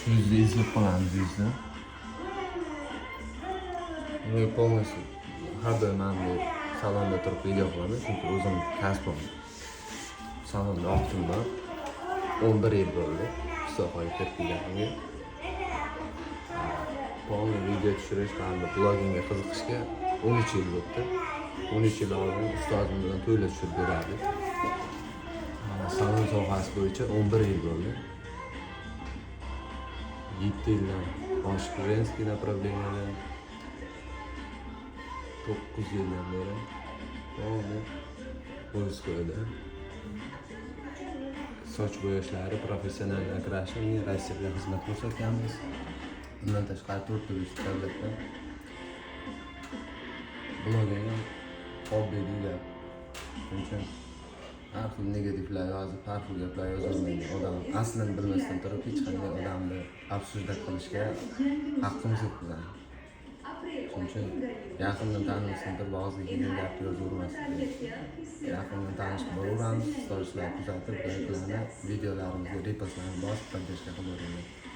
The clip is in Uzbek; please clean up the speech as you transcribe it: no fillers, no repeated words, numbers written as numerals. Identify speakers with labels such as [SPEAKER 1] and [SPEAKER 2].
[SPEAKER 1] Yüzde izlab qolamiz yuzni. Men polностью har doim mana bu salonda turib video qilaman, chunki o'zim kasbim salonda vaqtim bor. 11 yil bo'ldi. Sohaga kirib kelganimga. Polniy video tushirish hamda blogingga qiziqishga 13 yil bo'ldi. 13 yil oldin ustozim bilan to'ylar tushirib berardik. Salon sohasi bo'yicha 11 yil bo'ldi. 7 yildan oshib женский направленияda 9 yildan beri Polskoyda soch bo'yashlari professional nakrashning Rossiyaga xizmat ko'rsatganmiz. Bundan tashqari 4 turist davlatda blogga hobby deyiladi. Chunki har xil negativlar yozib, har xil gaplar yozolmaydi. Odam aslini bilmasdan turib hech qanday odamni afsusda qilishga haqqimiz yo'q bizning. Chunki yaqindan tanishdan turib og'ziga kelgan gapni yozavermaslik. Yaqindan tanishib boraveramiz, storieslar kuzatib, videolarimizga repostlarni bosib, podдержка qilib boraveramiz.